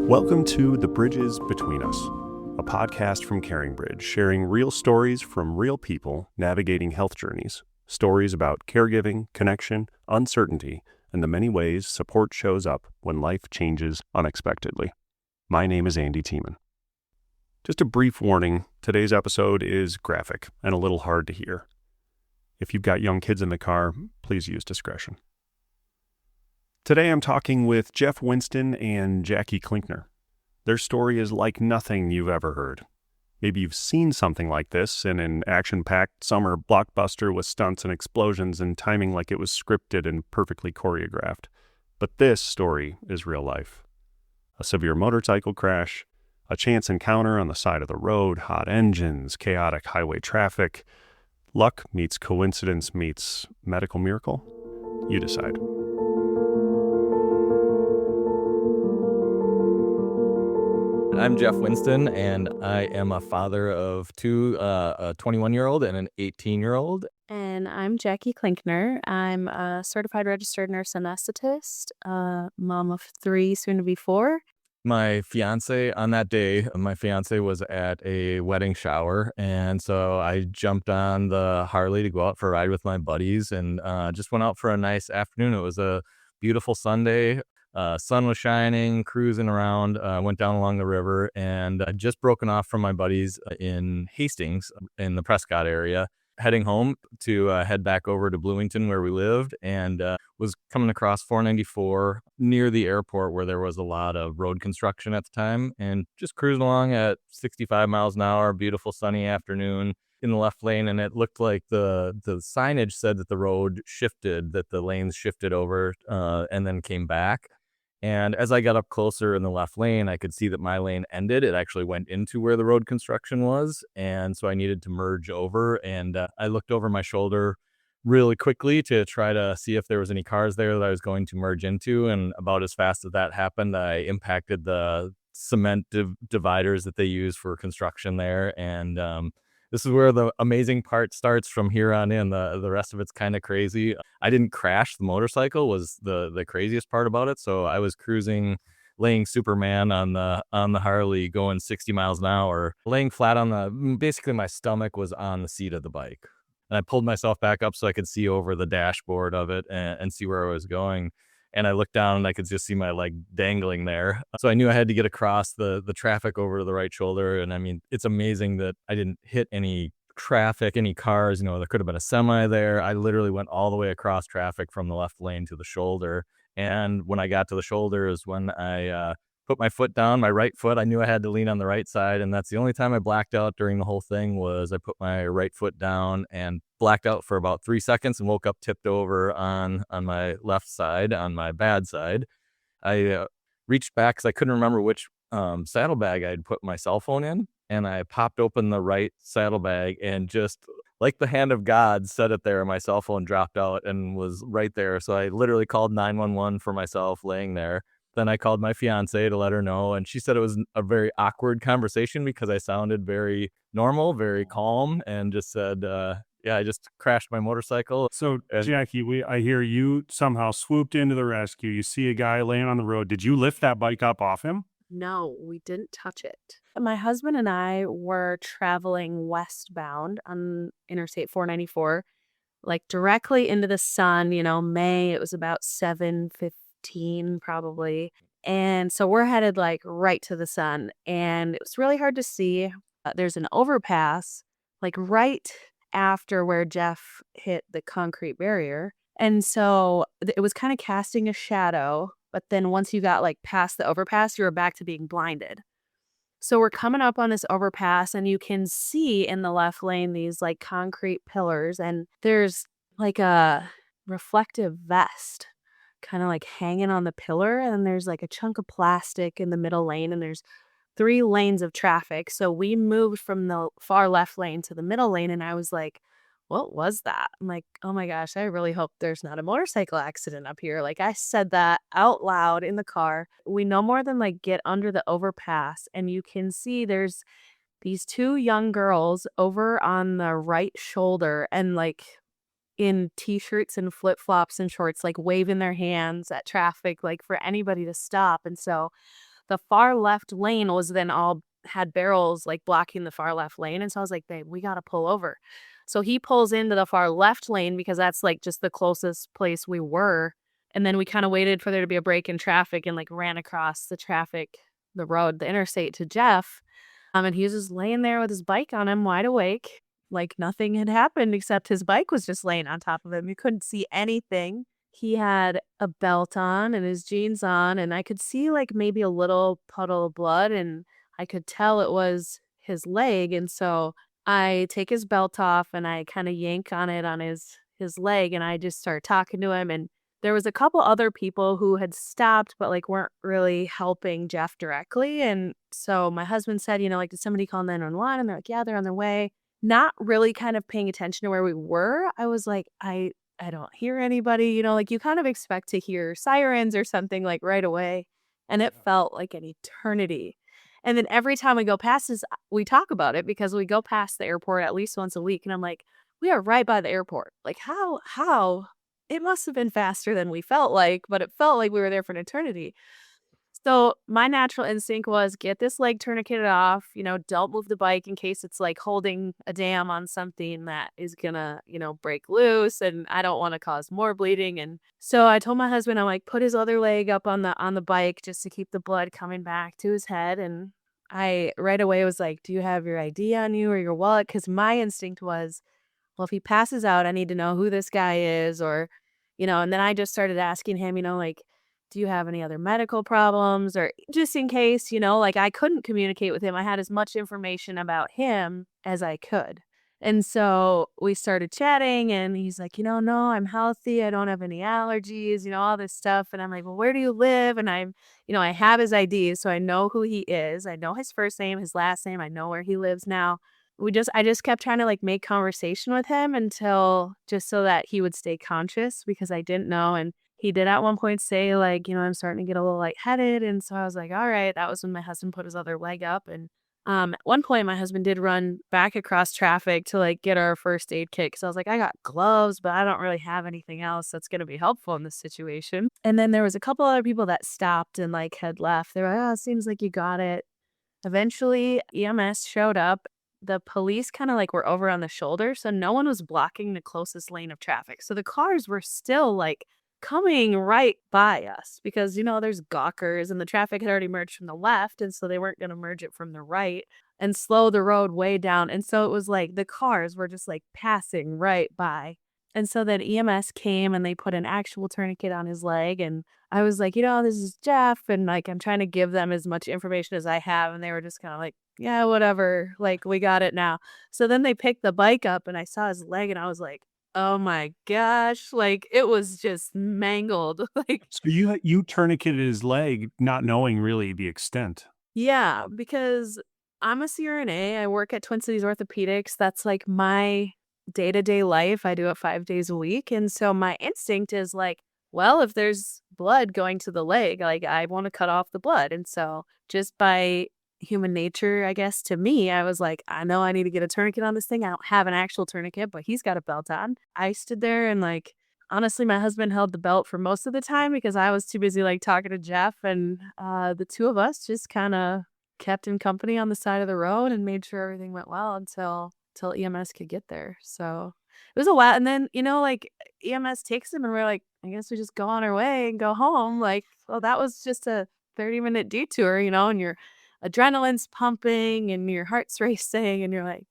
Welcome to The Bridges Between Us, a podcast from CaringBridge, sharing real stories from real people navigating health journeys, stories about caregiving, connection, uncertainty, and the many ways support shows up when life changes unexpectedly. My name is Andy Tiemann. Just a brief warning, today's episode is graphic and a little hard to hear. If you've got young kids in the car, please use discretion. Today I'm talking with Jeff Winston and Jackie Klinkner. Their story is like nothing you've ever heard. Maybe you've seen something like this in an action-packed summer blockbuster with stunts and explosions and timing like it was scripted and perfectly choreographed. But this story is real life. A severe motorcycle crash, a chance encounter on the side of the road, hot engines, chaotic highway traffic. Luck meets coincidence meets medical miracle? You decide. I'm Jeff Winston, and I am a father of two, a 21-year-old and an 18-year-old. And I'm Jackie Klinkner. I'm a certified registered nurse anesthetist, mom of 3, soon to be 4. My fiancée, on that day, my fiancée was at a wedding shower, and so I jumped on the Harley to go out for a ride with my buddies and just went out for a nice afternoon. It was a beautiful Sunday. Sun was shining, cruising around, went down along the river, and I'd just broken off from my buddies in Hastings in the Prescott area, heading home to head back over to Bloomington where we lived, and was coming across 494 near the airport where there was a lot of road construction at the time, and just cruising along at 65 miles an hour, beautiful sunny afternoon in the left lane, and it looked like the signage said that the road shifted, that the lanes shifted over and then came back. And as I got up closer in the left lane, I could see that my lane ended. It actually went into where the road construction was. And so I needed to merge over. And I looked over my shoulder really quickly to try to see if there was any cars there that I was going to merge into. And about as fast as that happened, I impacted the cement dividers that they use for construction there. And this is where the amazing part starts from here on in. The rest of it's kind of crazy. I didn't crash. The motorcycle was the craziest part about it. So I was cruising, laying Superman on the Harley, going 60 miles an hour, laying flat on basically my stomach was on the seat of the bike. And I pulled myself back up so I could see over the dashboard of it and see where I was going. And I looked down and I could just see my leg dangling there. So I knew I had to get across the traffic over to the right shoulder. And I mean, it's amazing that I didn't hit any traffic, any cars. You know, there could have been a semi there. I literally went all the way across traffic from the left lane to the shoulder. And when I got to the shoulder is when I put my foot down, my right foot. I knew I had to lean on the right side. And that's the only time I blacked out during the whole thing was I put my right foot down and blacked out for about 3 seconds and woke up tipped over on my left side, on my bad side. I reached back because I couldn't remember which saddlebag I'd put my cell phone in. And I popped open the right saddlebag and just like the hand of God set it there. My cell phone dropped out and was right there. So I literally called 911 for myself laying there. Then I called my fiancée to let her know, and she said it was a very awkward conversation because I sounded very normal, very calm, and just said, yeah, I just crashed my motorcycle. So, Jackie, I hear you somehow swooped into the rescue. You see a guy laying on the road. Did you lift that bike up off him? No, we didn't touch it. My husband and I were traveling westbound on Interstate 494, like directly into the sun, May, it was about 7:15 probably. And so we're headed like right to the sun, and it was really hard to see. There's an overpass like right after where Jeff hit the concrete barrier. And so it was kind of casting a shadow. But then once you got like past the overpass, you were back to being blinded. So we're coming up on this overpass, and you can see in the left lane these like concrete pillars, and there's like a reflective vest kind of like hanging on the pillar, and there's like a chunk of plastic in the middle lane, and there's 3 lanes of traffic. So we moved from the far left lane to the middle lane, and I was like, what was that? I'm like, oh my gosh, I really hope there's not a motorcycle accident up here. Like I said that out loud in the car. We no more than like get under the overpass, and you can see there's these 2 young girls over on the right shoulder, and like in t-shirts and flip-flops and shorts, like waving their hands at traffic, like for anybody to stop. And so the far left lane was then all had barrels like blocking the far left lane. And so I was like, babe, we got to pull over. So he pulls into the far left lane because that's like just the closest place we were. And then we kind of waited for there to be a break in traffic and like ran across the road, the interstate to Jeff. And he was just laying there with his bike on him, wide awake, like nothing had happened except his bike was just laying on top of him. You couldn't see anything. He had a belt on and his jeans on, and I could see like maybe a little puddle of blood, and I could tell it was his leg. And so I take his belt off and I kind of yank on it on his leg, and I just start talking to him. And there was a couple other people who had stopped but like weren't really helping Jeff directly. And so my husband said, like, did somebody call 911? And they're like, yeah, they're on their way. Not really kind of paying attention to where we were. I was like, I don't hear anybody, like you kind of expect to hear sirens or something like right away. And it felt like an eternity. And then every time we go past this, we talk about it because we go past the airport at least once a week. And I'm like, we are right by the airport. Like how it must have been faster than we felt like, but it felt like we were there for an eternity. So my natural instinct was get this leg tourniqueted off, don't move the bike in case it's like holding a dam on something that is gonna, break loose, and I don't want to cause more bleeding. And so I told my husband, I'm like, put his other leg up on the bike just to keep the blood coming back to his head. And I right away was like, do you have your ID on you or your wallet? Because my instinct was, well, if he passes out, I need to know who this guy is, or, and then I just started asking him, like, do you have any other medical problems, or just in case, like I couldn't communicate with him. I had as much information about him as I could. And so we started chatting and he's like, no, I'm healthy. I don't have any allergies, all this stuff. And I'm like, well, where do you live? And I have his ID, so I know who he is. I know his first name, his last name. I know where he lives now. I just kept trying to like make conversation with him until just so that he would stay conscious, because I didn't know. And he did at one point say like, I'm starting to get a little lightheaded. And so I was like, all right. That was when my husband put his other leg up. And at one point my husband did run back across traffic to like get our first aid kit. Cause I was like, I got gloves, but I don't really have anything else that's going to be helpful in this situation. And then there was a couple other people that stopped and like had left. They were like, oh, it seems like you got it. Eventually EMS showed up. The police kind of like were over on the shoulder. So no one was blocking the closest lane of traffic. So the cars were still like coming right by us because, there's gawkers and the traffic had already merged from the left. And so they weren't going to merge it from the right and slow the road way down. And so it was like the cars were just like passing right by. And so then EMS came and they put an actual tourniquet on his leg. And I was like, this is Jeff. And like, I'm trying to give them as much information as I have. And they were just kind of like, yeah, whatever. Like, we got it now. So then they picked the bike up and I saw his leg and I was like, oh my gosh, like it was just mangled. Like, So you tourniqueted his leg, not knowing really the extent. yeah, because I'm a CRNA. I work at Twin Cities Orthopedics. That's like my day-to-day life. I do it 5 days a week. And so my instinct is like, well, if there's blood going to the leg, like I want to cut off the blood. And so just by human nature, I guess, to me, I was like, I know I need to get a tourniquet on this thing. I don't have an actual tourniquet, but he's got a belt on. I stood there and like, honestly, my husband held the belt for most of the time because I was too busy like talking to Jeff, and the two of us just kind of kept him company on the side of the road and made sure everything went well until EMS could get there. So it was a while. And then, like EMS takes him and we're like, I guess we just go on our way and go home. Like, well, that was just a 30-minute detour, and your adrenaline's pumping and your heart's racing and you're like,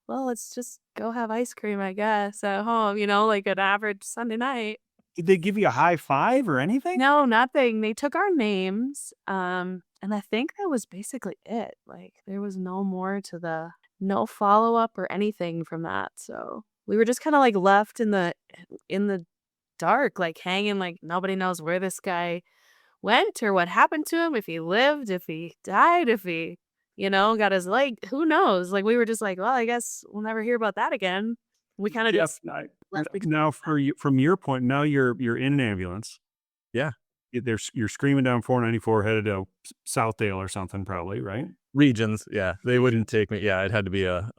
well, let's just go have ice cream, I guess, at home, like an average Sunday night. Did they give you a high five or anything? No, nothing. They took our names. And I think that was basically it. Like there was no follow-up or anything from that. So we were just kind of like left in the dark, like hanging, like nobody knows where this guy went or what happened to him, if he lived, if he died, if he, got his leg, who knows? Like we were just like, well, I guess we'll never hear about that again. We kind of just left. Now from your point, now you're in an ambulance. Yeah. You're screaming down 494 headed to Southdale or something, probably, right? Regions. Yeah. They wouldn't take me. Yeah. It had to be a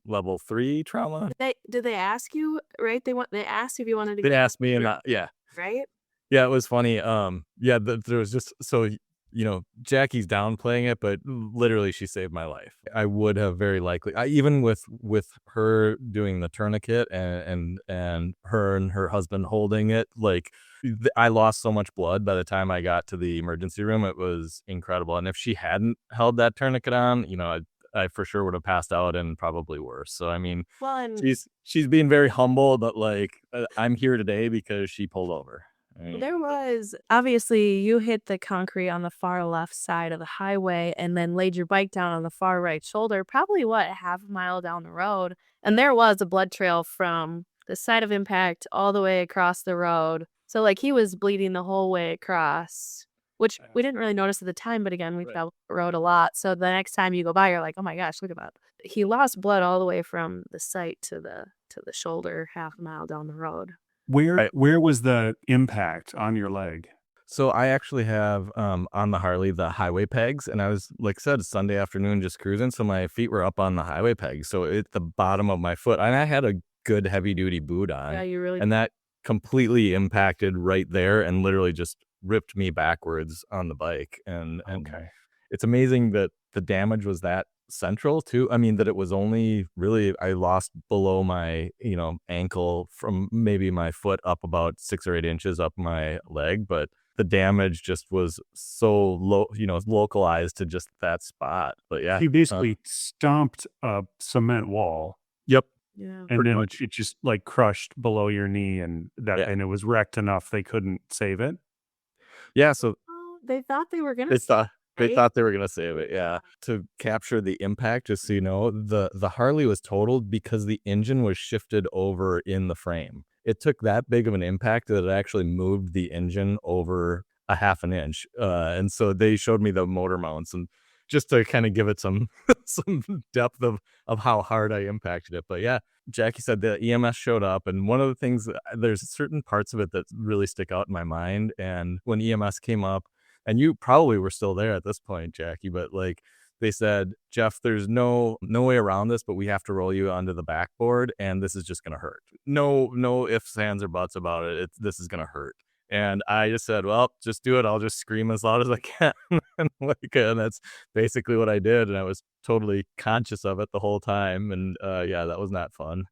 level 3 trauma. Did they ask you, right? They asked if you wanted to They asked me and yeah. Right? Yeah, it was funny. There was just, so Jackie's downplaying it, but literally she saved my life. I would have very likely, even with her doing the tourniquet and her and her husband holding it, like I lost so much blood by the time I got to the emergency room. It was incredible. And if she hadn't held that tourniquet on, I for sure would have passed out and probably worse. So, I mean, Well, and she's being very humble, but like I'm here today because she pulled over. Right? there was obviously you hit the concrete on the far left side of the highway and then laid your bike down on the far right shoulder, probably half a mile down the road. And there was a blood trail from the site of impact all the way across the road. So like he was bleeding the whole way across, which we didn't really notice at the time. But again, we traveled the road a lot. So the next time you go by, you're like, oh my gosh, look at that. He lost blood all the way from the site to the shoulder half a mile down the road. Where was the impact on your leg? So I actually have on the Harley the highway pegs, and I was, like I said, Sunday afternoon just cruising, so my feet were up on the highway pegs, so at the bottom of my foot, and I had a good heavy duty boot on. Yeah, you really. And that completely impacted right there and literally just ripped me backwards on the bike. And Okay. it's amazing that the damage was that central too. I mean, that it was only really, I lost below my, ankle from maybe my foot up about 6 or 8 inches up my leg, but the damage just was so low, localized to just that spot. But yeah. You basically stomped a cement wall. Yep. Yeah. And then it just like crushed below your knee and and it was wrecked enough they couldn't save it. Yeah. So They thought they were gonna. they thought they were going to save it. Yeah. To capture the impact, just so you know, the Harley was totaled because the engine was shifted over in the frame. It took that big of an impact that it actually moved the engine over a half an inch. And so they showed me the motor mounts, and just to kind of give it some depth of how hard I impacted it. But yeah, Jackie said the EMS showed up, and one of the things, there's certain parts of it that really stick out in my mind. And when EMS came up, and you probably were still there at this point, Jackie, but like they said, Jeff, there's no way around this, but we have to roll you onto the backboard, and this is just going to hurt. No ifs, ands, or buts about it. This is going to hurt. And I just said, well, just do it. I'll just scream as loud as I can. and that's basically what I did. And I was totally conscious of it the whole time. And yeah, that was not fun.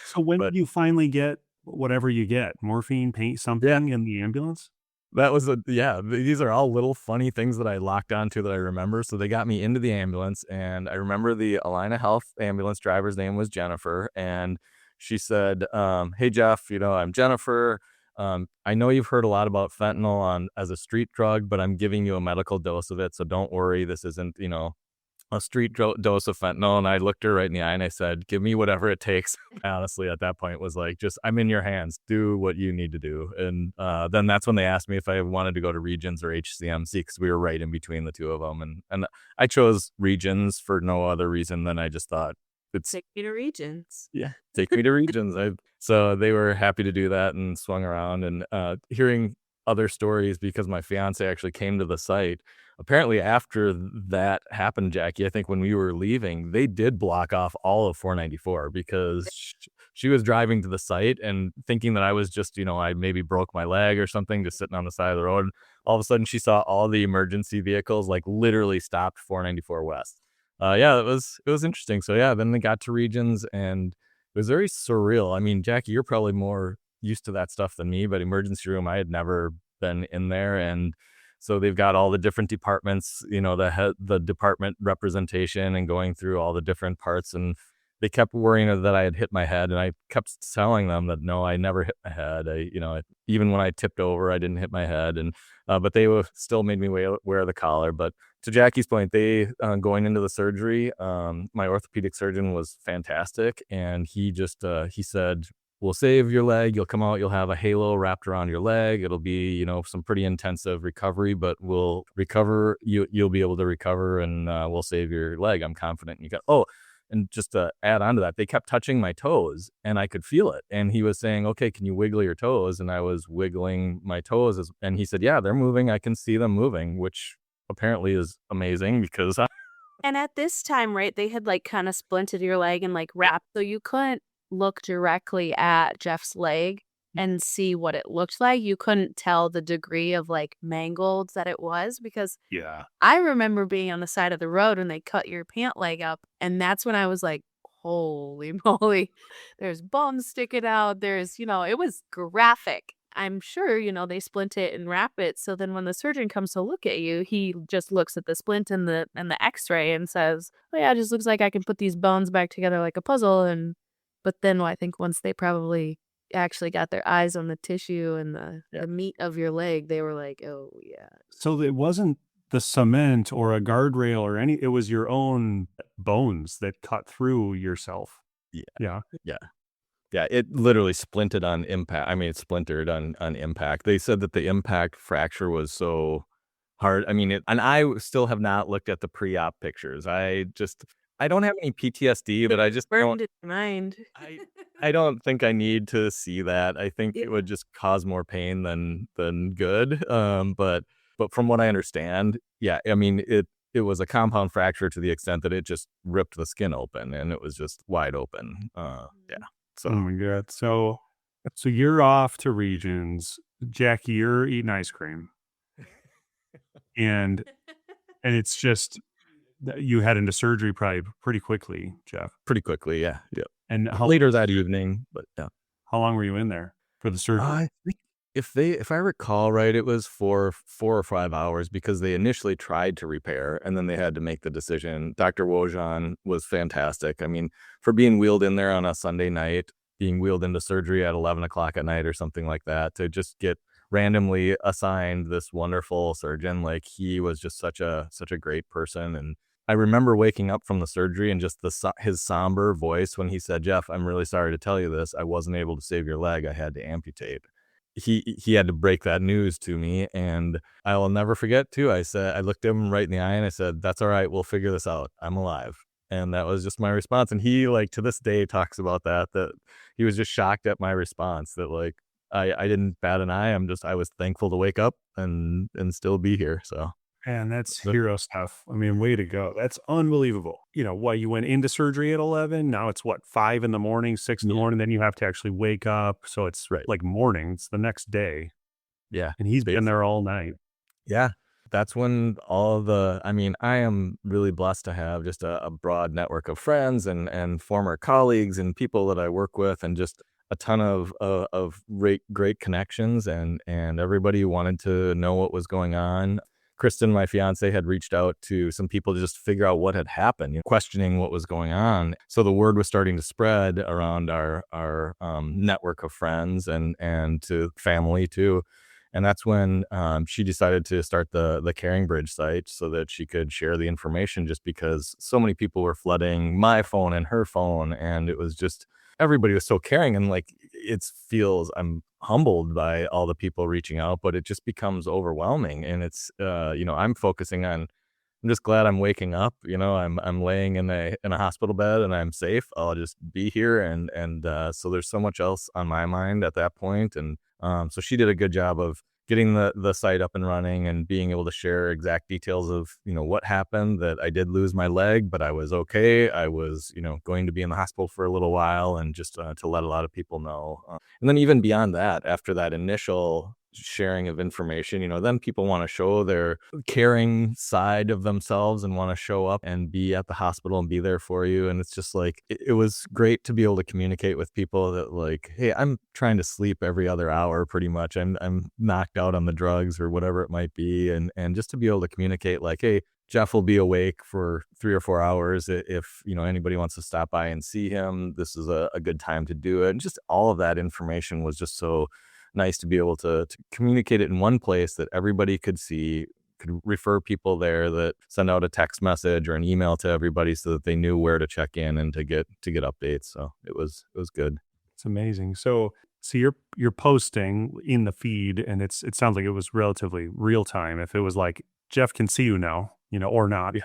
So when did you finally get whatever you get? Morphine, paint, something in the ambulance? That was these are all little funny things that I locked onto that I remember. So they got me into the ambulance, and I remember the Allina Health ambulance driver's name was Jennifer. And she said, hey, Jeff, I'm Jennifer. I know you've heard a lot about fentanyl as a street drug, but I'm giving you a medical dose of it. So don't worry. This isn't, a street dose of fentanyl. And I looked her right in the eye and I said, give me whatever it takes. Honestly, at that point was like, I'm in your hands, do what you need to do. And then that's when they asked me if I wanted to go to Regions or HCMC, because we were right in between the two of them. And I chose Regions for no other reason than I just thought, take me to Regions. Yeah, take me to Regions. So they were happy to do that and swung around. And hearing other stories, because my fiance actually came to the site. Apparently after that happened, Jackie, I think when we were leaving, they did block off all of 494 because she was driving to the site and thinking that I was just, I maybe broke my leg or something, just sitting on the side of the road. All of a sudden she saw all the emergency vehicles like literally stopped 494 West. Yeah, it was interesting. So yeah, then they got to Regions and it was very surreal. I mean, Jackie, you're probably more used to that stuff than me, but emergency room, I had never been in there. And so they've got all the different departments, the department representation and going through all the different parts. And they kept worrying that I had hit my head. And I kept telling them that, no, I never hit my head. Even when I tipped over, I didn't hit my head. And, but they still made me wear the collar. But to Jackie's point, they, going into the surgery, my orthopedic surgeon was fantastic. And he said, we'll save your leg. You'll come out. You'll have a halo wrapped around your leg. It'll be, some pretty intensive recovery, but we'll recover. You'll be able to recover, and we'll save your leg. I'm confident. And just to add on to that, they kept touching my toes, and I could feel it. And he was saying, "Okay, can you wiggle your toes?" And I was wiggling my toes, and he said, "Yeah, they're moving. I can see them moving," which apparently is amazing because. And at this time, right, they had like kind of splinted your leg and like wrapped, so you couldn't look directly at Jeff's leg. and see what it looked like. You couldn't tell the degree of like mangled that it was, because Yeah. I remember being on the side of the road when they cut your pant leg up, and that's when I was like, holy moly, there's bones sticking out. There's, it was graphic. I'm sure, they splint it and wrap it. So then when the surgeon comes to look at you, he just looks at the splint and the x-ray and says, oh yeah, it just looks like I can put these bones back together like a puzzle. But then I think once they probably actually got their eyes on the tissue and the meat of your leg, they were like, oh yeah. So it wasn't the cement or a guardrail or it was your own bones that cut through yourself. Yeah. Yeah. Yeah. Yeah, it literally splinted on impact. I mean, it splintered on impact. They said that the impact fracture was so hard. I mean, and I still have not looked at the pre-op pictures. I don't have any PTSD, but I just burned in my mind. I don't think I need to see that. I think it would just cause more pain than good. But from what I understand, yeah, I mean, it was a compound fracture to the extent that it just ripped the skin open and it was just wide open. Yeah. So, oh my God. So you're off to Regions. Jackie, you're eating ice cream. And it's just, you head into surgery probably pretty quickly, Jeff. pretty quickly, yeah. And Later that evening, but yeah. how long were you in there for the surgery? I think if I recall right, it was for 4 or 5 hours because they initially tried to repair and then they had to make the decision. Dr. Wojan was fantastic. I mean, for being wheeled in there on a Sunday night, being wheeled into surgery at 11 o'clock at night or something like that, to just get randomly assigned this wonderful surgeon, like he was just such a great person. And I remember waking up from the surgery and just his somber voice when he said, Jeff, I'm really sorry to tell you this. I wasn't able to save your leg. I had to amputate. He had to break that news to me, and I will never forget too. I looked him right in the eye and I said, that's all right. We'll figure this out. I'm alive. And that was just my response. And he, like, to this day talks about that he was just shocked at my response, that like, I didn't bat an eye. I was thankful to wake up and still be here. So. And that's hero stuff. I mean, way to go. That's unbelievable. You went into surgery at 11. Now it's 5 in the morning, 6 in the morning. Then you have to actually wake up. So it's like morning. It's the next day. Yeah. And he's been there all night. Yeah. That's when I am really blessed to have just a broad network of friends and former colleagues and people that I work with, and just a ton of great connections, and everybody wanted to know what was going on. Kristen, my fiance, had reached out to some people to just figure out what had happened, questioning what was going on. So the word was starting to spread around our network of friends and to family too. And that's when she decided to start the CaringBridge site so that she could share the information, just because so many people were flooding my phone and her phone. And it was just, everybody was so caring, and like, I'm humbled by all the people reaching out, but it just becomes overwhelming. And it's, I'm focusing on, I'm just glad I'm waking up. I'm laying in a hospital bed and I'm safe. I'll just be here. And so there's so much else on my mind at that point. And so she did a good job of getting the site up and running and being able to share exact details of, what happened, that I did lose my leg, but I was okay. I was, going to be in the hospital for a little while, and just to let a lot of people know. And then even beyond that, after that initial sharing of information, then people want to show their caring side of themselves and want to show up and be at the hospital and be there for you. And it's just like, it was great to be able to communicate with people that, like, hey, I'm trying to sleep every other hour pretty much. I'm knocked out on the drugs or whatever it might be. And just to be able to communicate, like, hey, Jeff will be awake for 3 or 4 hours. If anybody wants to stop by and see him, this is a good time to do it. And just all of that information was just so nice to be able to communicate it in one place that everybody could see, could refer people there, that send out a text message or an email to everybody so that they knew where to check in and to get updates. So it was good. It's amazing. So you're posting in the feed, and it sounds like it was relatively real time. If it was like, Jeff can see you now, or not. Yeah.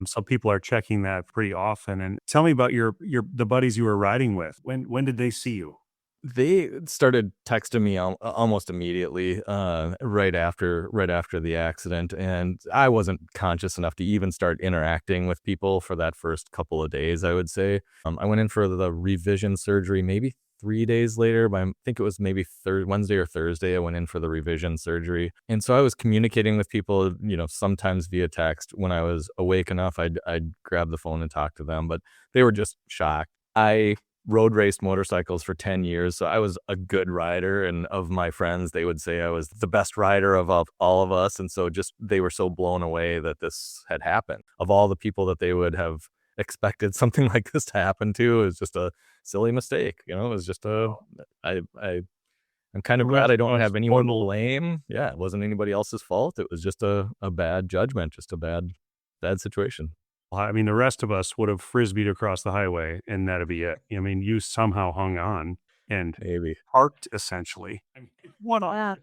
So people are checking that pretty often. And tell me about the buddies you were riding with. When did they see you? They started texting me almost immediately, right after the accident, and I wasn't conscious enough to even start interacting with people for that first couple of days, I would say. I went in for the revision surgery maybe 3 days later, I think it was maybe Wednesday or Thursday, I went in for the revision surgery. And so I was communicating with people, sometimes via text. When I was awake enough, I'd grab the phone and talk to them, but they were just shocked. I road raced motorcycles for 10 years, so I was a good rider, and of my friends, they would say I was the best rider of all of us. And so just they were so blown away that this had happened. Of all the people that they would have expected something like this to happen to, it was just a silly mistake. It was just I'm kind of glad I don't have anyone to blame. Yeah, it wasn't anybody else's fault. It was just a bad judgment, just a bad situation. I mean, the rest of us would have frisbeed across the highway, and that'd be it. I mean, you somehow hung on and Maybe parked, essentially. What on? Yeah.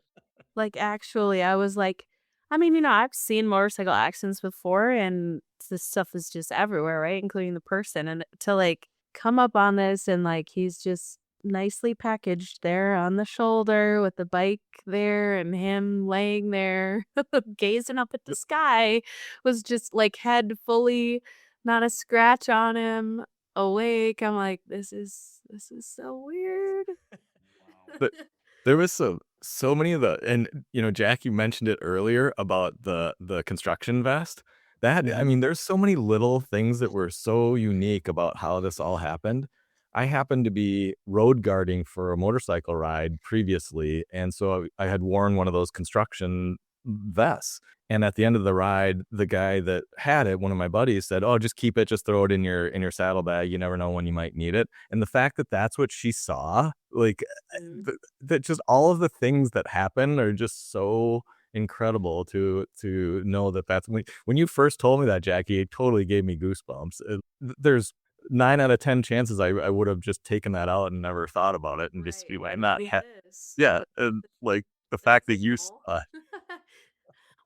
Like, actually, I was like, I mean, I've seen motorcycle accidents before, and this stuff is just everywhere, right? Including the person. And to like come up on this, and like he's just nicely packaged there on the shoulder with the bike there, and him laying there gazing up at the sky, was just like head fully, not a scratch on him, awake. I'm like, this is so weird. But there was so many of and Jack, you mentioned it earlier about the construction vest. I mean, there's so many little things that were so unique about how this all happened. I happened to be road guarding for a motorcycle ride previously, and so I had worn one of those construction vests. And at the end of the ride, the guy that had it, one of my buddies, said, "Oh, just keep it, just throw it in your saddlebag. You never know when you might need it." And the fact that that's what she saw, like that, just all of the things that happen are just so incredible to know that that's when you first told me that, Jackie, it totally gave me goosebumps. There's 9 out of 10 chances I would have just taken that out and never thought about it and just be like, not and like the fact that you saw.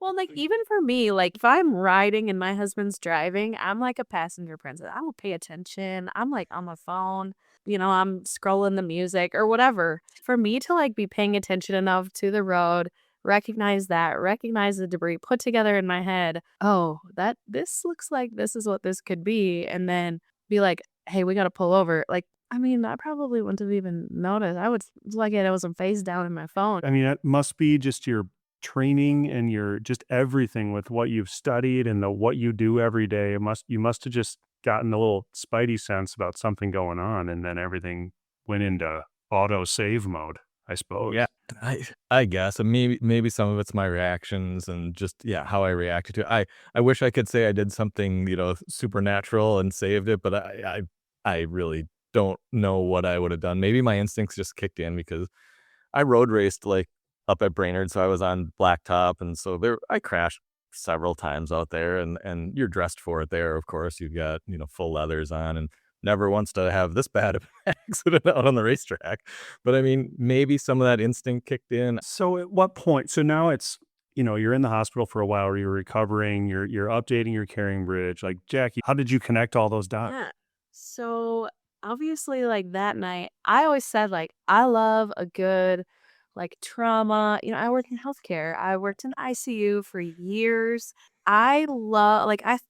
Well, like, even for me, like, if I'm riding and my husband's driving, I'm like a passenger princess. I don't pay attention. I'm like on my phone, I'm scrolling the music or whatever. For me to like be paying attention enough to the road, recognize the debris, put together in my head, oh, this looks like this is what this could be. And then be like, hey, we got to pull over. Like, I mean, I probably wouldn't have even noticed. I would like it. I wasn't face down in my phone. I mean, it must be just your training and your just everything with what you've studied and what you do every day. You must have just gotten a little spidey sense about something going on, and then everything went into auto save mode, I suppose. Yeah, I guess. And maybe some of it's my reactions and just how I reacted to it. I wish I could say I did something supernatural and saved it, but I really don't know what I would have done. Maybe my instincts just kicked in because I road raced like up at Brainerd, so I was on blacktop, and so I crashed several times out there, and you're dressed for it there. Of course, you've got full leathers on, and never wants to have this bad of an accident out on the racetrack. But I mean, maybe some of that instinct kicked in. So at what point? So now it's you're in the hospital for a while, or you're recovering, you're updating your CaringBridge. Like, Jackie, how did you connect all those dots? Yeah. So obviously, like that night, I always said like I love a good like trauma. I work in healthcare. I worked in ICU for years. I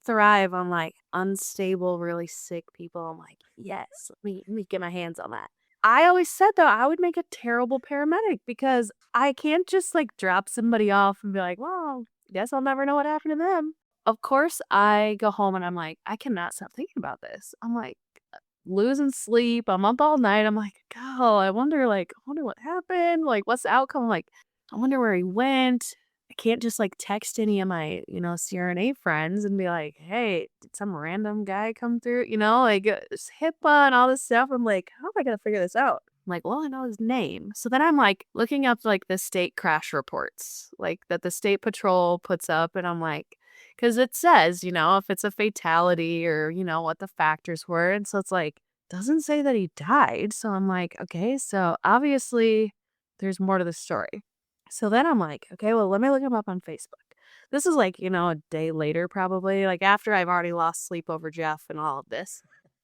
thrive on like unstable, really sick people. I'm like, yes, let me get my hands on that. I always said though, I would make a terrible paramedic because I can't just like drop somebody off and be like, well, guess I'll never know what happened to them. Of course, I go home and I'm like, I cannot stop thinking about this. I'm like losing sleep. I'm up all night. I'm like, God, I wonder what happened. Like, what's the outcome? I'm like, I wonder where he went. I can't just like text any of my, CRNA friends and be like, hey, did some random guy come through? Like it's HIPAA and all this stuff. I'm like, how am I going to figure this out? I'm like, well, I know his name. So then I'm like looking up like the state crash reports, like that the state patrol puts up. And I'm like, because it says, if it's a fatality or, what the factors were. And so it's like, doesn't say that he died. So I'm like, okay, so obviously there's more to the story. So then I'm like, okay, well, let me look him up on Facebook. This is like, a day later, probably like after I've already lost sleep over Jeff and all of this.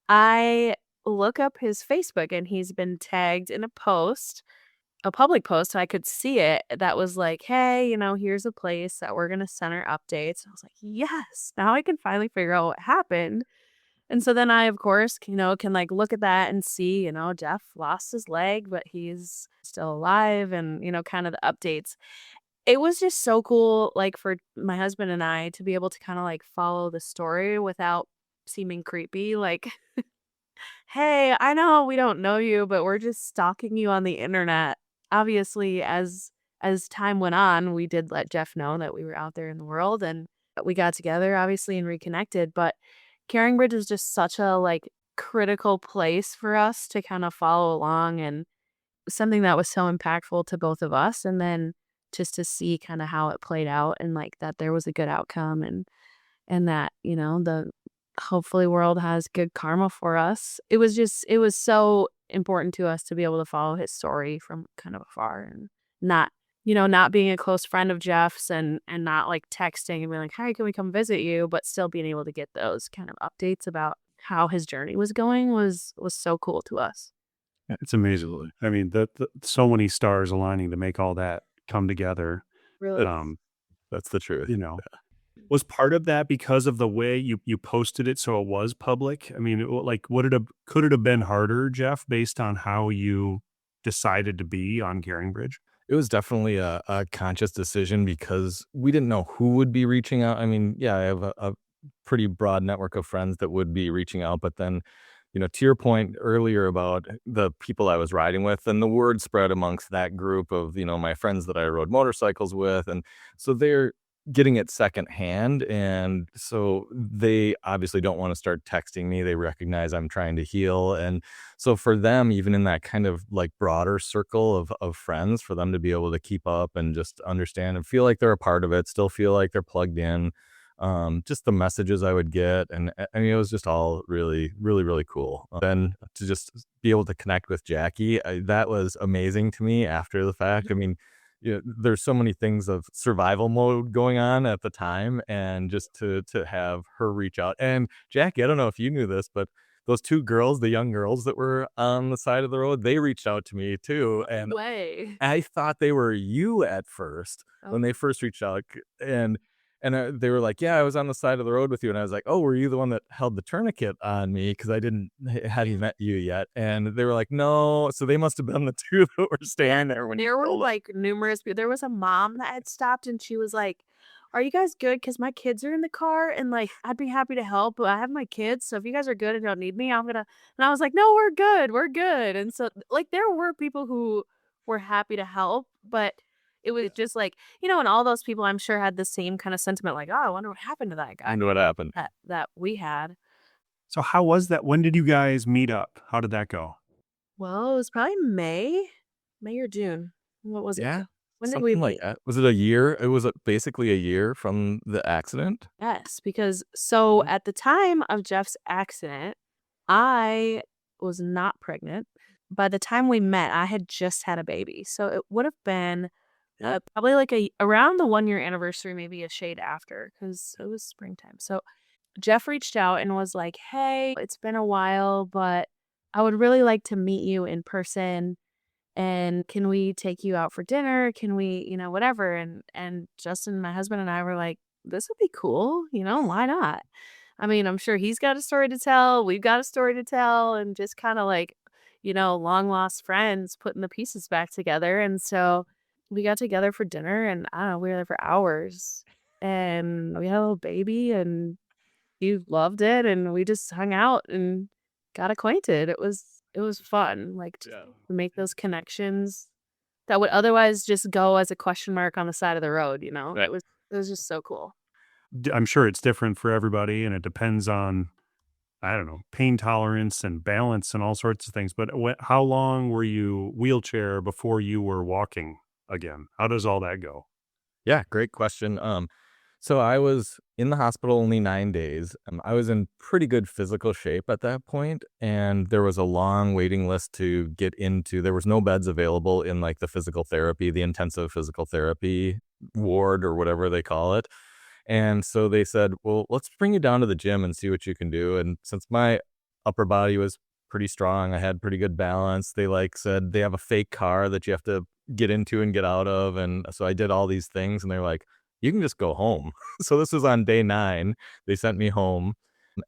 I look up his Facebook and he's been tagged in a public post, so I could see it, that was like, hey, here's a place that we're going to send our updates. And I was like, yes, now I can finally figure out what happened. And so then I, of course, can like look at that and see, Jeff lost his leg, but he's still alive and, kind of the updates. It was just so cool, like for my husband and I to be able to kind of like follow the story without seeming creepy. Like, hey, I know we don't know you, but we're just stalking you on the internet. Obviously, as time went on, we did let Jeff know that we were out there in the world and we got together, obviously, and reconnected. But CaringBridge is just such a like critical place for us to kind of follow along and something that was so impactful to both of us. And then just to see kind of how it played out and like that there was a good outcome and that, the hopefully world has good karma for us. It was so important to us to be able to follow his story from kind of afar and not, not being a close friend of Jeff's and not like texting and being like, "Hi, can we come visit you?" But still being able to get those kind of updates about how his journey was going was so cool to us. Yeah, it's amazing. I mean, so many stars aligning to make all that come together. Really? That's the truth. Was part of that because of the way you posted it so it was public? I mean, like, could it have been harder, Jeff, based on how you decided to be on CaringBridge? It was definitely a conscious decision because we didn't know who would be reaching out. I mean, yeah, I have a pretty broad network of friends that would be reaching out, but then, to your point earlier about the people I was riding with, and the word spread amongst that group of, my friends that I rode motorcycles with. And so they're getting it secondhand. And so they obviously don't want to start texting me. They recognize I'm trying to heal. And so for them, even in that kind of like broader circle of friends, for them to be able to keep up and just understand and feel like they're a part of it, still feel like they're plugged in. Just the messages I would get. And I mean, it was just all really, really, really cool. Then to just be able to connect with Jackie, that was amazing to me after the fact. I mean, there's so many things of survival mode going on at the time, and just to have her reach out. And Jackie, I don't know if you knew this, but those two girls, the young girls that were on the side of the road, they reached out to me too. And Way. I thought they were you at first when they first reached out, and they were like, "Yeah, I was on the side of the road with you," and I was like, "Oh, were you the one that held the tourniquet on me?" Because I hadn't met you yet, and they were like, "No," so they must have been the two that were standing there when There were like numerous people. There was a mom that had stopped and she was like, "Are you guys good? Because my kids are in the car and like I'd be happy to help, but I have my kids. So if you guys are good and don't need me, I'm gonna." And I was like, "No, we're good. We're good." And so like there were people who were happy to help, but it was just like, and all those people I'm sure had the same kind of sentiment, like, "Oh, I wonder what happened to that guy I knew what happened. that we had." So how was that? When did you guys meet up? How did that go? Well, it was probably May or June. What was it? Yeah, When did we something like meet? that. Was it a year? It was basically a year from the accident. Yes, because so at the time of Jeff's accident, I was not pregnant. By the time we met, I had just had a baby. So it would have been probably like around the 1 year anniversary, maybe a shade after, because it was springtime. So Jeff reached out and was like, "Hey, it's been a while, but I would really like to meet you in person. And can we take you out for dinner? Can we, whatever?" And Justin, my husband, and I were like, "This would be cool, why not?" I mean, I'm sure he's got a story to tell. We've got a story to tell, and just kind of like, long lost friends putting the pieces back together. And so we got together for dinner, and I don't know, we were there for hours, and we had a little baby, and he loved it, and we just hung out and got acquainted. It was fun, like, to make those connections that would otherwise just go as a question mark on the side of the road, Right. It was just so cool. I'm sure it's different for everybody, and it depends on, I don't know, pain tolerance and balance and all sorts of things. But how long were you wheelchair before you were walking again? How does all that go? Yeah, great question. So I was in the hospital only 9 days. I was in pretty good physical shape at that point, and there was a long waiting list to get into. There was no beds available in like the physical therapy, the intensive physical therapy ward or whatever they call it. And so they said, "Well, let's bring you down to the gym and see what you can do." And since my upper body was pretty strong, I had pretty good balance. They like said they have a fake car that you have to get into and get out of. And so I did all these things, and they're like, "You can just go home." So this was on day 9. They sent me home,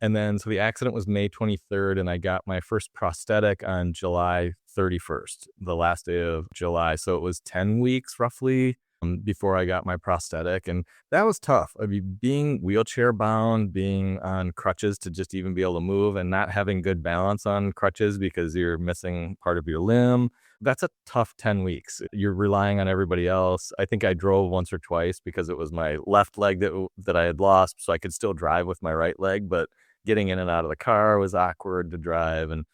And then, so the accident was May 23rd, and I got my first prosthetic on July 31st, the last day of July. So it was 10 weeks roughly before I got my prosthetic. And that was tough. I mean, being wheelchair bound, being on crutches to just even be able to move, and not having good balance on crutches because you're missing part of your limb. That's a tough 10 weeks. You're relying on everybody else. I think I drove once or twice because it was my left leg that I had lost, so I could still drive with my right leg, but getting in and out of the car was awkward to drive. And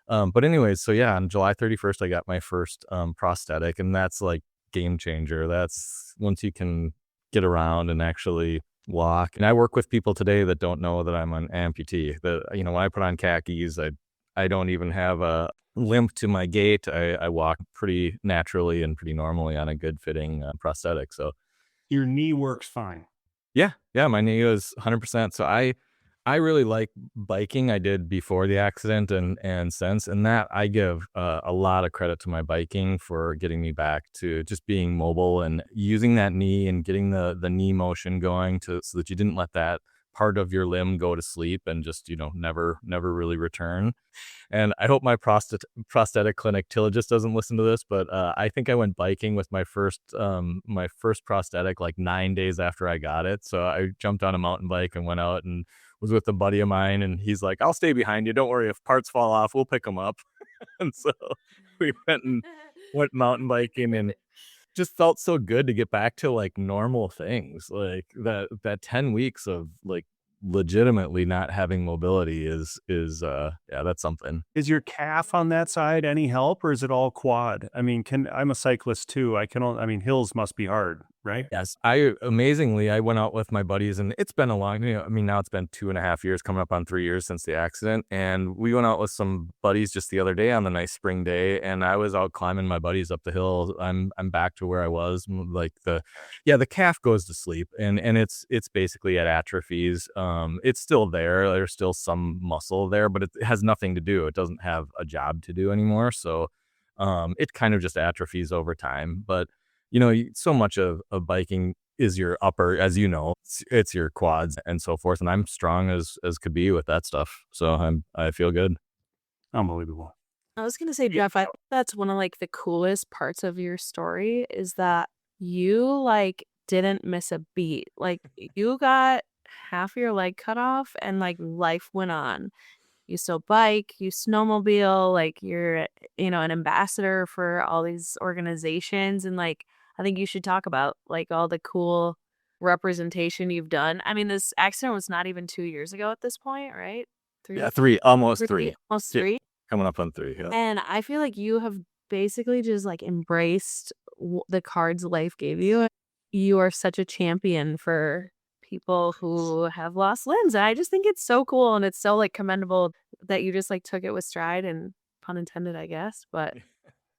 but anyways, so yeah, on July 31st, I got my first prosthetic, and that's like game changer. That's once you can get around and actually walk. And I work with people today that don't know that I'm an amputee. That, you know, when I put on khakis, I don't even have a limp to my gait. I walk pretty naturally and pretty normally on a good fitting prosthetic. So your knee works fine. yeah, my knee was 100%. So I really like biking. I did before the accident and since, and that I give a lot of credit to my biking for getting me back to just being mobile and using that knee and getting the knee motion going so that you didn't let that part of your limb go to sleep and just, you know, never really return. And I hope my prosthetic clinic, Tilla, just doesn't listen to this, but I think I went biking with my first prosthetic like 9 days after I got it. So I jumped on a mountain bike and went out and was with a buddy of mine, and he's like, "I'll stay behind you. Don't worry. If parts fall off, we'll pick them up." And so we went mountain biking, and just felt so good to get back to like normal things. Like that 10 weeks of like legitimately not having mobility is yeah, that's something. Is your calf on that side any help, or is it all quad? I mean, I'm a cyclist too. Hills must be hard, right? Yes. I went out with my buddies, and it's been a long, now it's been 2.5 years, coming up on 3 years since the accident. And we went out with some buddies just the other day on the nice spring day, and I was out climbing my buddies up the hill. I'm back to where I was. Like the calf goes to sleep, and it's basically at atrophies. It's still there. There's still some muscle there, but it has nothing to do. It doesn't have a job to do anymore. So, it kind of just atrophies over time. But so much of biking is your upper, as you know, it's your quads and so forth. And I'm strong as could be with that stuff. So I feel good. Unbelievable. I was going to say, Jeff, I think that's one of like the coolest parts of your story is that you like didn't miss a beat. Like you got half your leg cut off and like life went on. You still bike, you snowmobile, like you're, an ambassador for all these organizations. And like, I think you should talk about like all the cool representation you've done. I mean, this accident was not even 2 years ago at this point, right? Yeah, almost three. Almost Yeah, three. coming up on 3. Yeah. And I feel like you have basically just like embraced the cards life gave you. You are such a champion for people who have lost limbs. And I just think it's so cool, and it's so like commendable that you just like took it with stride, and pun intended, I guess. But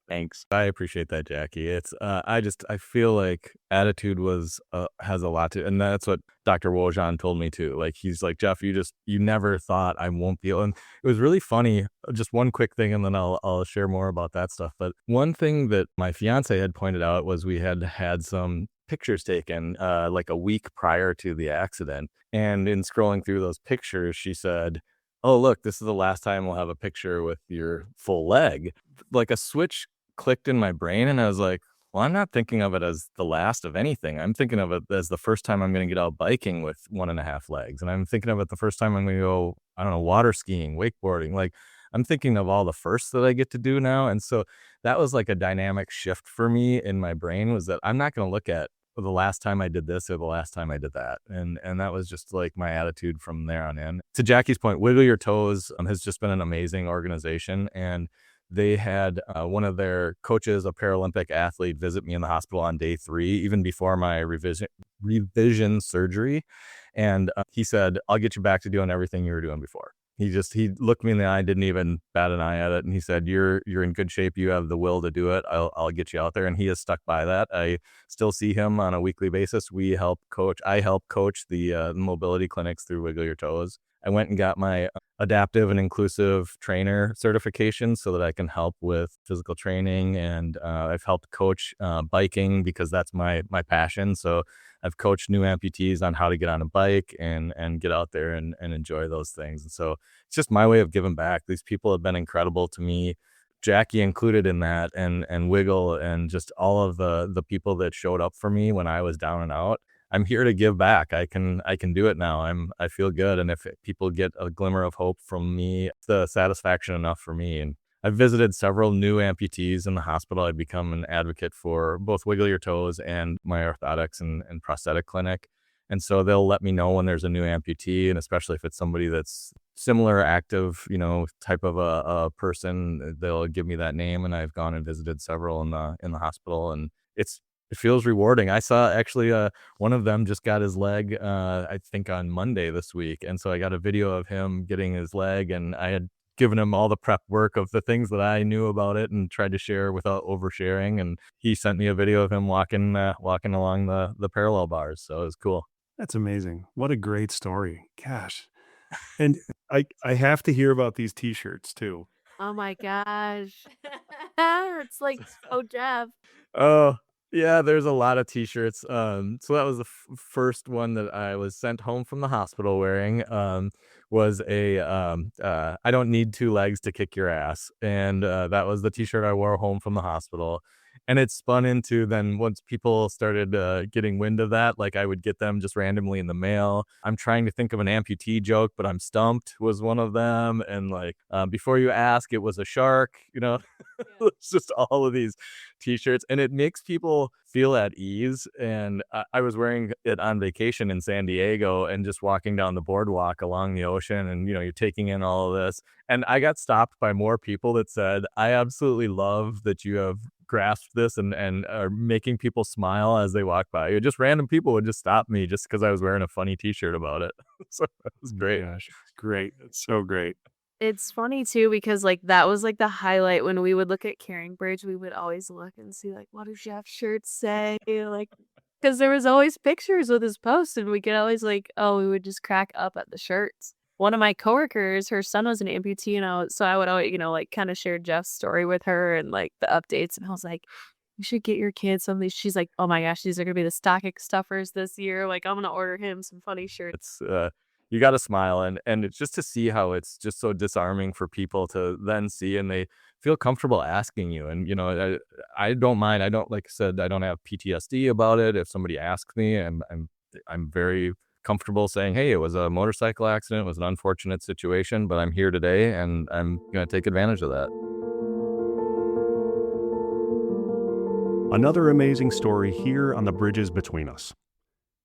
Thanks. I appreciate that, Jackie. It's I feel like attitude has a lot to, and that's what Dr. Wojan told me too. Like he's like, Jeff, you never thought I won't be able. And it was really funny. Just one quick thing, and then I'll share more about that stuff. But one thing that my fiance had pointed out was we had some pictures taken like a week prior to the accident, and in scrolling through those pictures, she said, "Oh, look, this is the last time we'll have a picture with your full leg." Like a switch clicked in my brain, and I was like, well, I'm not thinking of it as the last of anything. I'm thinking of it as the first time I'm going to get out biking with 1.5 legs. And I'm thinking of it the first time I'm going to go, I don't know, water skiing, wakeboarding. Like I'm thinking of all the firsts that I get to do now. And so that was like a dynamic shift for me in my brain, was that I'm not going to look at the last time I did this or the last time I did that. And that was just like my attitude from there on in. To Jackie's point, Wiggle Your Toes has just been an amazing organization. And they had one of their coaches, a Paralympic athlete, visit me in the hospital on day 3, even before my revision surgery. And he said, "I'll get you back to doing everything you were doing before." He looked me in the eye, didn't even bat an eye at it. And he said, you're in good shape. You have the will to do it. I'll get you out there. And he has stuck by that. I still see him on a weekly basis. I help coach the mobility clinics through Wiggle Your Toes. I went and got my adaptive and inclusive trainer certification so that I can help with physical training. And I've helped coach biking because that's my passion. So I've coached new amputees on how to get on a bike and get out there and enjoy those things. And so it's just my way of giving back. These people have been incredible to me, Jackie included in that, and Wiggle, and just all of the people that showed up for me when I was down and out. I'm here to give back. I can do it now. I feel good. And if people get a glimmer of hope from me, it's the satisfaction enough for me. And I've visited several new amputees in the hospital. I've become an advocate for both Wiggle Your Toes and my orthotics and prosthetic clinic. And so they'll let me know when there's a new amputee, and especially if it's somebody that's similar, active, type of a person, they'll give me that name. And I've gone and visited several in the hospital, and it feels rewarding. I saw actually one of them just got his leg, I think on Monday this week. And so I got a video of him getting his leg, and I had given him all the prep work of the things that I knew about it and tried to share without oversharing. And he sent me a video of him walking along the parallel bars. So it was cool. That's amazing. What a great story. Gosh. And I have to hear about these t-shirts too. Oh my gosh. It's like so Jeff. Oh, yeah, there's a lot of t-shirts. So that was the first one that I was sent home from the hospital wearing, was a I don't need two legs to kick your ass. And that was the t-shirt I wore home from the hospital. And it spun into, then once people started getting wind of that, like I would get them just randomly in the mail. I'm trying to think of an amputee joke, but I'm stumped was one of them. And like, before you ask, it was a shark, It's just all of these t-shirts, and it makes people feel at ease. And I was wearing it on vacation in San Diego and just walking down the boardwalk along the ocean, and you're taking in all of this. And I got stopped by more people that said, I absolutely love that you have grasped this and are making people smile as they walk by. Just random people would just stop me just because I was wearing a funny t-shirt about it. So it was great. Gosh, great. It's so great. It's funny too because like that was like the highlight when we would look at CaringBridge. We would always look and see like, what do Jeff's shirts say? Like, because there was always pictures with his posts, and we could always we would just crack up at the shirts. One of my coworkers, her son was an amputee, so I would always kind of share Jeff's story with her and like the updates, and I was like, you should get your kids some of these. She's like, oh my gosh, these are gonna be the stocking stuffers this year. Like, I'm gonna order him some funny shirts. It's you got to smile, and it's just to see how it's just so disarming for people to then see, and they feel comfortable asking you. And I don't mind. I don't, like I said, I don't have PTSD about it. If somebody asks me, and I'm very comfortable saying, hey, it was a motorcycle accident, it was an unfortunate situation, but I'm here today and I'm going to take advantage of that. Another amazing story here on the Bridges Between Us.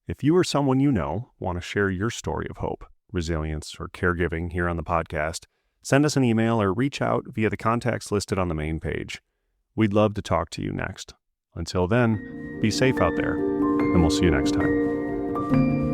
If you or someone you know want to share your story of hope, resilience, or caregiving here on the podcast, send us an email or reach out via the contacts listed on the main page. We'd love to talk to you next. Until then, be safe out there, and we'll see you next time.